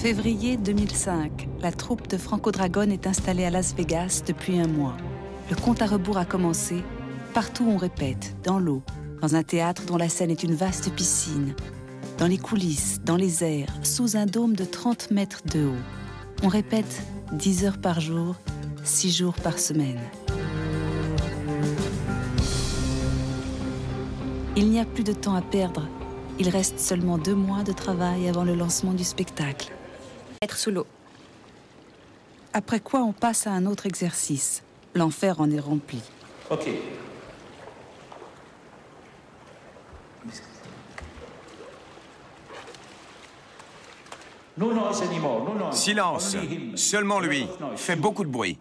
Février 2005, la troupe de Franco Dragon est installée à Las Vegas depuis un mois. Le compte à rebours a commencé. Partout on répète, dans l'eau, dans un théâtre dont la scène est une vaste piscine, dans les coulisses, dans les airs, sous un dôme de 30 mètres de haut. On répète 10 heures par jour, 6 jours par semaine. Il n'y a plus de temps à perdre. Il reste seulement 2 mois de travail avant le lancement du spectacle. Être sous l'eau. Après quoi, on passe à un autre exercice. L'enfer en est rempli. OK. Silence. Seulement lui. Fait beaucoup de bruit.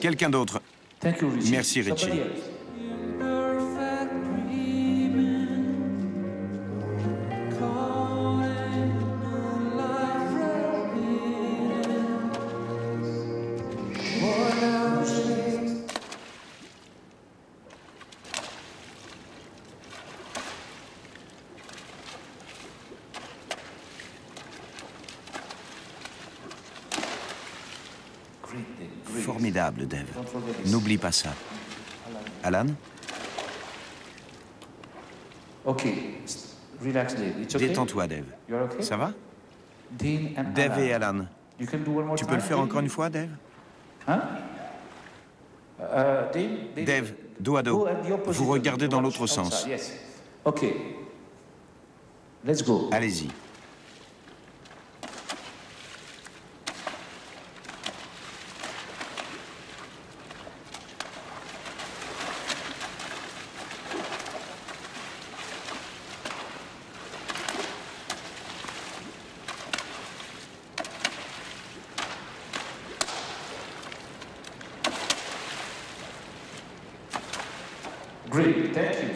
Quelqu'un d'autre. Merci, Richie. Formidable, Dave. N'oublie pas ça. Alan? Détends-toi, Dave. Ça va? Dave et Alan. Tu peux le faire encore une fois, Dave? Dave, dos à dos. Vous regardez dans l'autre sens. Allez-y.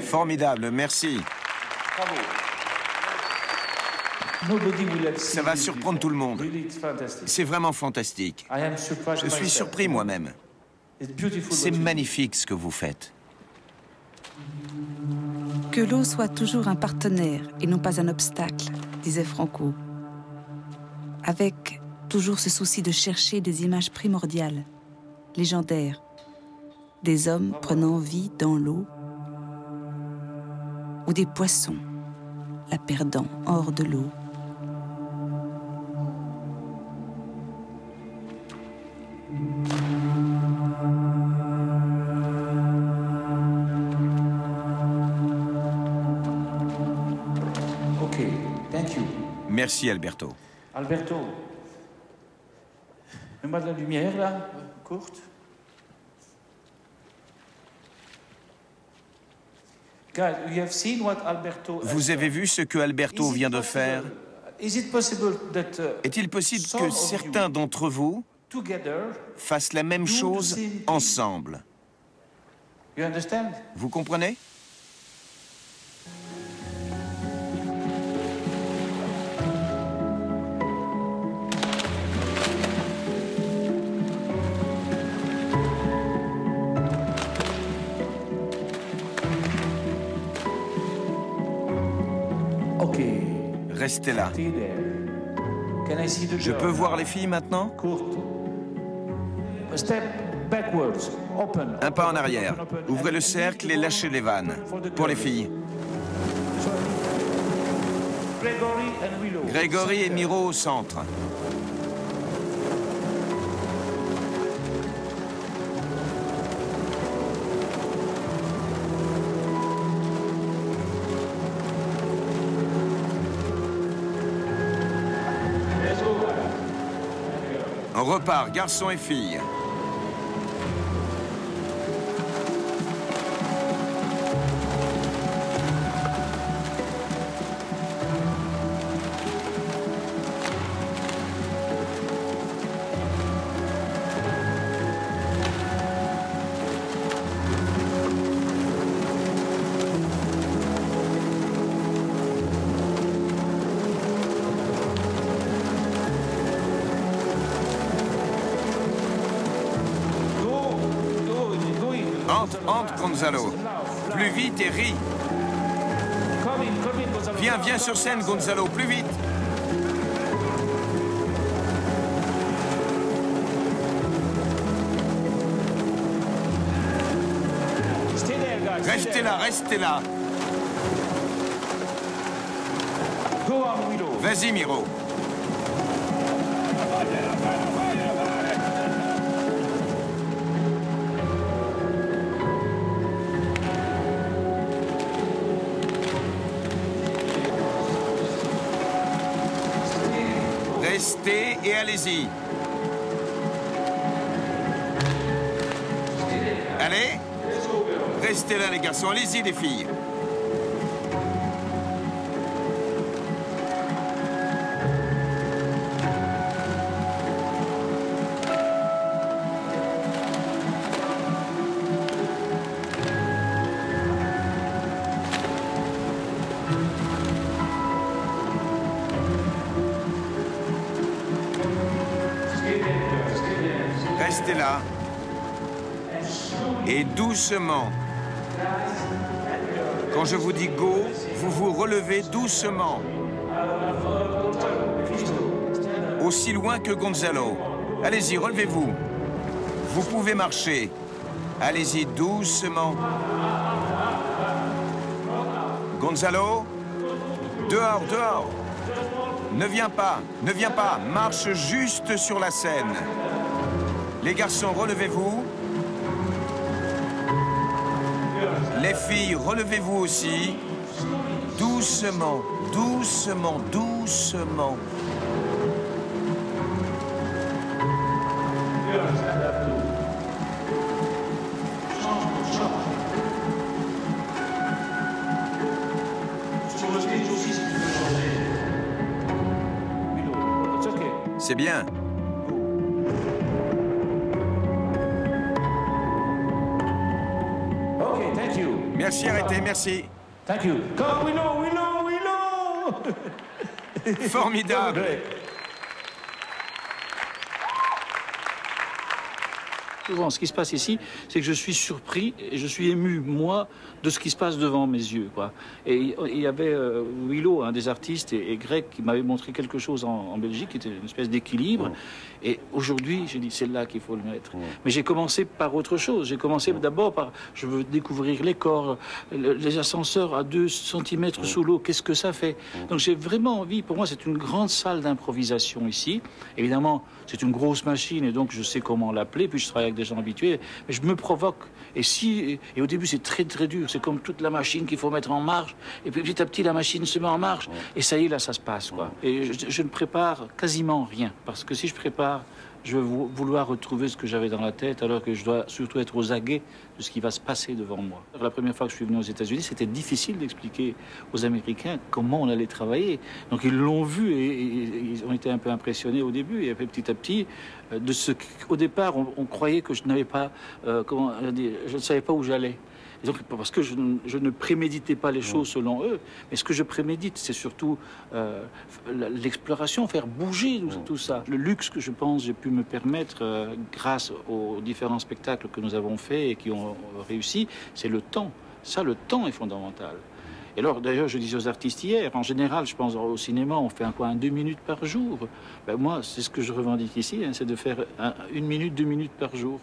Formidable, merci. Ça va surprendre tout le monde. C'est vraiment fantastique. Je suis surpris moi-même. C'est magnifique ce que vous faites. Que l'eau soit toujours un partenaire et non pas un obstacle, disait Franco. Avec toujours ce souci de chercher des images primordiales, légendaires, des hommes prenant vie dans l'eau, ou des poissons, la perdant hors de l'eau. Merci, Alberto. Alberto, mets-moi de la lumière, là, courte. Vous avez vu ce que Alberto vient de faire? Est-il possible que certains d'entre vous fassent la même chose ensemble? Vous comprenez? Restez là. Je peux voir les filles maintenant? Un pas en arrière. Ouvrez le cercle et lâchez les vannes. Pour les filles. Gregory et Miro au centre. On repart, garçons et filles. Entre, Gonzalo. Plus vite et ris. Viens sur scène, Gonzalo, plus vite. Restez là. Vas-y, Miro. Restez et allez-y. Allez. Restez là, les garçons. Allez-y, les filles. Restez là. Et doucement. Quand je vous dis go, vous vous relevez doucement. Aussi loin que Gonzalo. Allez-y, relevez-vous. Vous pouvez marcher. Allez-y doucement. Gonzalo, dehors. Ne viens pas. Marche juste sur la scène. Les garçons, relevez-vous. Les filles, relevez-vous aussi. Doucement. C'est bien. Merci, arrêtez, merci. Thank you. Come, we know. Formidable. Souvent, ce qui se passe ici, c'est que je suis surpris et je suis ému, moi, de ce qui se passe devant mes yeux, quoi. Et il y avait Willow, un des artistes, et Greg, qui m'avait montré quelque chose en Belgique, qui était une espèce d'équilibre. Et aujourd'hui, j'ai dit, c'est là qu'il faut le mettre. Mais j'ai commencé par autre chose. J'ai commencé d'abord par, je veux découvrir les corps, les ascenseurs à 2 cm sous l'eau, qu'est-ce que ça fait? Donc j'ai vraiment envie, pour moi, c'est une grande salle d'improvisation ici. Évidemment, c'est une grosse machine, et donc je sais comment l'appeler, puis je travaille avec des gens habitués, mais je me provoque. Et au début, c'est très dur. C'est comme toute la machine qu'il faut mettre en marche. Et puis petit à petit, la machine se met en marche. Et ça y est, là, ça se passe, quoi. Et je ne prépare quasiment rien. Parce que si je prépare, je vais vouloir retrouver ce que j'avais dans la tête, alors que je dois surtout être aux aguets de ce qui va se passer devant moi. La première fois que je suis venu aux États-Unis, c'était difficile d'expliquer aux Américains comment on allait travailler. Donc ils l'ont vu et ils ont été un peu impressionnés au début. Et après, petit à petit, au départ, on croyait que je n'avais pas, je ne savais pas où j'allais. Et donc, parce que je ne préméditais pas les choses selon eux, mais ce que je prémédite, c'est surtout l'exploration, faire bouger tout ça. Le luxe que je pense j'ai pu me permettre grâce aux différents spectacles que nous avons faits et qui ont réussi, c'est le temps. Ça, le temps est fondamental. Et alors, d'ailleurs, je disais aux artistes hier, en général, je pense au cinéma, on fait 2 minutes par jour. Ben, moi, c'est ce que je revendique ici, hein, c'est de faire 1 minute, 2 minutes par jour.